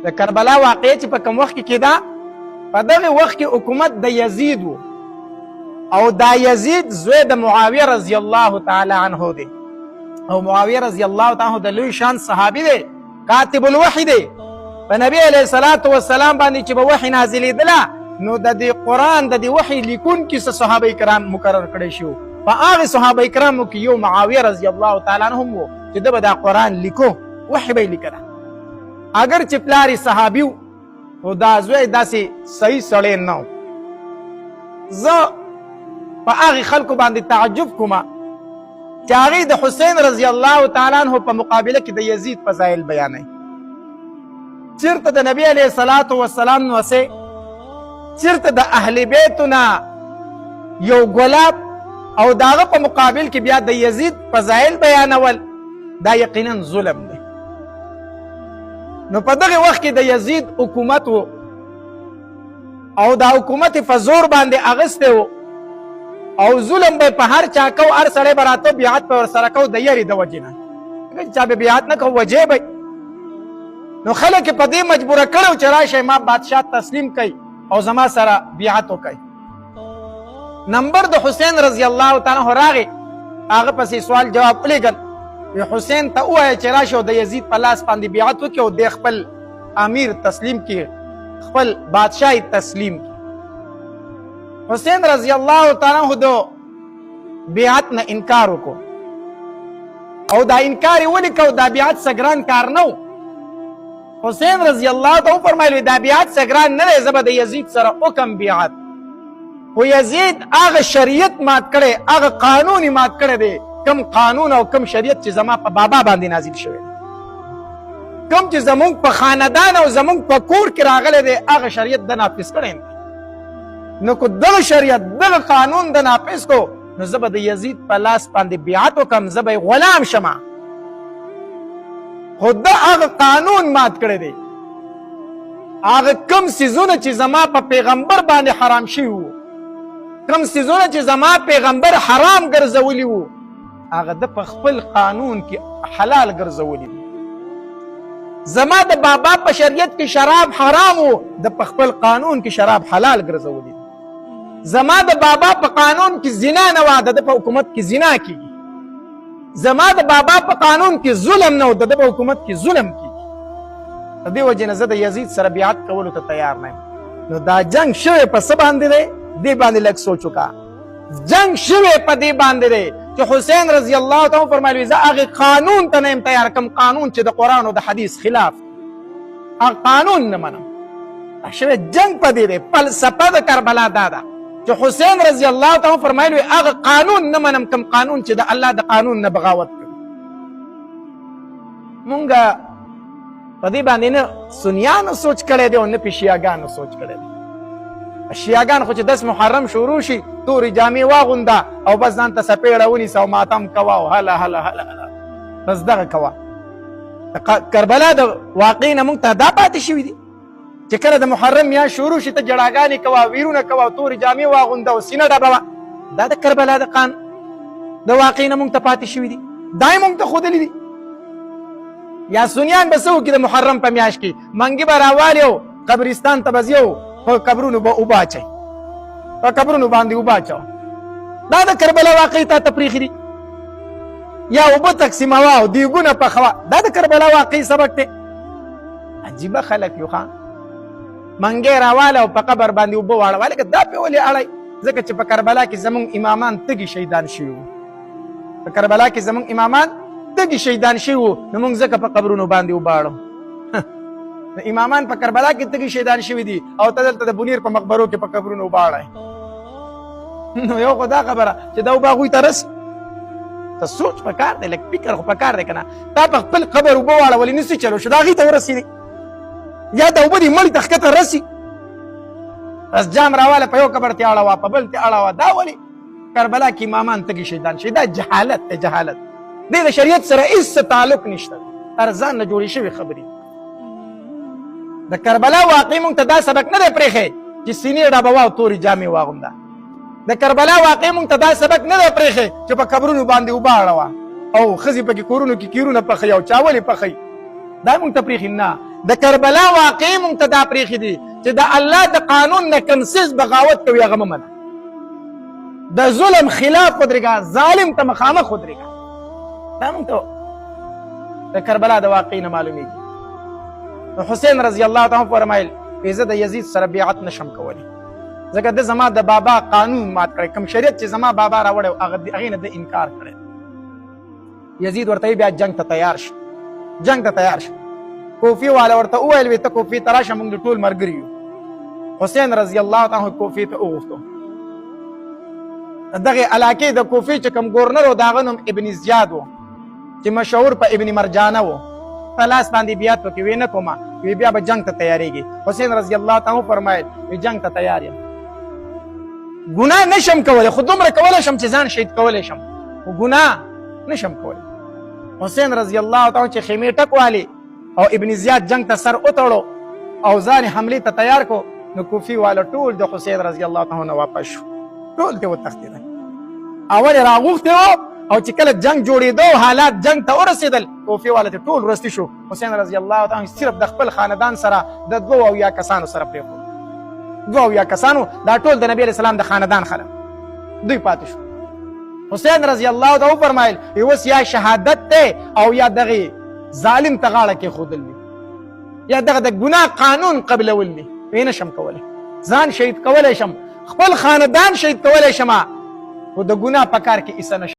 د کربلا واقعه چې په کوم وخت کې کېده، په دغه وخت کې حکومت د یزید و، او دا یزید زوی د معاویه رضی الله تعالی عنه دی، او معاویه رضی الله تعالی عنه د لوی شان صحابي دی، کاتب الوحی دی. په نبی علیه الصلاة والسلام باندې چې به وحی نازلېدله نو د دې قرآن د دې وحی لیکونکي څه صحابه کرام مقرر کړی شو. په هغې صحابه کرامو کې یو معاویه رضی الله تعالی عنه هم و چې ده به دا قرآن لیکو، وحی به یې لیکله. اگر چې پلار یې صحابي و خو دا زوی داسې صحیح سړی نه و. زه په هغې خلکو باندې تعجب کومه چې هغې د حسین رضی الله تعالی عنه په مقابله کې د یزید فضایل بیانوي. چېرته د نبي علیه الصلاة والسلام نوسې، چېرته د اهل بیتو نه یو ګلاب، او د هغه په مقابل کې بیا د یزید فضایل بیانول، دا یقینا ظلم دی. نو په دغه وخت کې د یزید حکومت و، او دا حکومت په زور باندې اغستی و، او ظلم به په هر چا کو، هر سړی به راته بیعت به ورسره کو د یرې د وجې نه، چا به بیعت نه کو وجې به. نو خلک په دې مجبوره کړو چې راشئ ما بادشاه تسلیم کوي او زما سره بیعت وکړئ. نمبر د حسین رضی الله تعالی عنه راغی، هغه پسې سوال جواب ولیږل، حسین ته ووایه چې راشه او د یزید په لاس باندې بیعت وکړي او د خپل امیر تسلیم کړي، خپل بادشاهي تسلیم کړي. حسین رضی الله تعالی عنه د بیعت نه انکار وکړو، او دا انکار یې ولیکه، دا بیعت څه ګران کار نه و. حسین رضی الله تعالی فرمایلي دا بیعت څه ګران نه دی، زه به د یزید سره وکم بیعت. خو یزید هغه شریعت مات کړی، هغه قانون یې مات کړی دی، کم قانون او کم شریعت چې زما په بابا باندې نازل شوی، کم چې زمونږ په خاندان او زمونږ په کور کې راغلی دی، هغه شریعت د نافظ کړی. نو که دغه شریعت دغه قانون د نافظ کو، نو زه به د یزید په لاس باندې بیعت وکم، زه به یې غلام شمه. خو ده هغه قانون مات کړی دی، هغه کم څیزونه چې زما په پیغمبر باندې حرام شوي وو، کم څیزونه چې زما پیغمبر حرام ګرځولي وو، هغه د په خپل قانون کې حلال ګرځولي دي. زما د بابا په شریعت کې شراب حرام وو، د په خپل قانون کې شراب حلال ګرځولي دي. زما د بابا په قانون کې زنا نه وه، د په حکومت کې زنا کېږي. زما د بابا په قانون کې ظلم نه و، د په حکومت کې ظلم کېږي. د دې وجې نه زه د یزید سره بیعت کولو ته تیار نه یم. نو دا جنګ شوی په څه باندې دی؟ دې باندې لږ سوچ وکړه. جنګ شوی په دې باندې دی چې حسین رضی الله تعالی فرمایلي زه هغې قانون ته نه یم تیار، کوم قانون چې د قرآن او د حدیث خلاف، هغه قانون نه منم. شوی جنګ په دې دی. فلسفه د کربلا دا ده چې حسین رضی الله تعالی فرمایلي هغه قانون نه منم کوم قانون چې د الله د قانون نه بغاوت کوي. مونږ په دې باندې نه سنیانو سوچ کړی دی او نه پې شیعګانو سوچ کړی دی. شیعګان خو چې 10 محرم شروع شي تورې جامې واغونده او بس ځان ته څپېړه ونیسه او ماتم کوه او هله هله هله بس دغه کوه. کربلا د واقع نه مونږ ته دا پاتې شوي دي چې کله د محرم میاشت شروع شي ته جړاګانې کوه، ویرونه کوه او تورې جامې واغونده او سینه ډبوه. دا د کربلا د واقع نه مونږ ته پاتې شوي دي، دا یې مونږ ته ښودلي دي. یا سنیان به څه وکړي د محرم په میاشت کې؟ منګي به راوالي او قبرستان ته به ځي او په قبرونو به اوبه اچوي، په قبرونو باندې اوبه اچوه. دا د کربلا واقع تا ته پرېښي دي. یا اوبه تقسیموه او دیګونه پخوه، دا د کربلا واقعي سبق دی. عجیبه خلک یو ښه، منګی راواله او په قبر باندې اوبه واړوه. لکه دا پې ولې اړئ؟ ځکه چې په کربلا کې زمونږ امامان تږي شهیدان شوي وو. په کربلا کې زمونږ امامان تږي شهیدان شوي وو، نو مونږ ځکه په قبرونو باندې اوبه اړو. امامان په کربلا کې تږي شهیدان شوي دي او ته دلته د بنیر په مقبرو کې په قبرونو اوبه اړئ. نو یو خو دا خبره چې دا اوبه هغوی ته رسي. ته سوچ پکار دی، لږ فکر خو پکار دی که نه. تا په خپل قبر اوبه واړولې نسي چلو شو، دا هغې ته ورسېدې، یا دا اوبه دې مړي ته ښکته رسي. بس جام راواله په یو قبر ته اړوه، په بل ته اړوه. دا ولې؟ کربلا کې امامان تږي شهیدان شوي. دا جهالت دی، جهالت. دې د شریعت سره هېڅ تعلق نشته، هر ځان نه جوړې شوې خبرې. د کربلا واقع مونږ ته دا سبق نه دی پرېښی چې سینې ډبوه او تورې جامې واغونده. د کربلا واقع مونږ ته دا سبق نه دی پرېښی چې په قبرونو باندې اوبه اړوه او ښځې پکې کورونو کې کیرونه پخوي او چاولې پخوي. دا مونږ ته پرېښي نه. د کربلا واقعي مونږ ته دا پرېښي دي چې د الله د قانون نه کنسز بغاوت کوي هغه مه منه. د ظلم خلاف ودرېږه، ظالم ته مخامخ ودرېږه. دا مونږ ته د کربلا د واقعي نه معلومیږي. نو حسین رضی الله تعالی فرمایل زه د یزید سره بیعت نشم کولی، ځکه د زما د بابا قانون مات کړی، کوم شریعت چې زما بابا راوړی هغې نه د انکار کړی. یزید ورته بیا جنگ ته تیار شه، جنگ ته تیار شه. کوفي والا ورته وویل وی ته کوفي ته راشه موږ ټول ملګري یو. حسین رضی الله تعالی کوفي ته وغوښتو. دغه علاقې د کوفي چې کوم ګورنر و د هغه نوم ابن زیاد و چې مشهور په ابن مرجانه و. په لاس باندې بیعت وکړي وی نه کومه، وی بیا به جنگ ته تیارېږي. حسین رضی الله تعالی فرمایل وی جنگ ته تیار یم، ګناه نشم کولی خو دومره کولی شم چې ځان شهید کولی شم، خو ګناه نشم کولی. حسین رضی الله تعالی چې خیمې ټک والي او ابن زیاد جنگ ته سر وتړو او ځان حملې ته تیار کو، نو کوفي والا ټول د حسین رضی الله تعالی نه واپس شو، ټول ته وتښتېدل. اول یې راغوښتي وو او چې کله جنگ جوړېدو حالات جنگ ته ورسېدل، کوفي والا ته ټول ورستي شو. حسین رضی الله تعالی صرف د خپل خاندان سره د 2 کسانو سره پرېښود. 2 کسانو دا ټول د نبی علیه السلام د خاندان خلک دوی پاتې شو. حسین رضی الله تعالی فرمایل اوس یا شهادت دی او یا دغه ظالم ته غاړه کېښودل دي، یا دغه د ګناه قانون قبلول دي. وی نشم کولی، ځان شهید کولی شم، خپل خاندان شهید کولی شم، خو د ګناه په کار کې حصه نشم.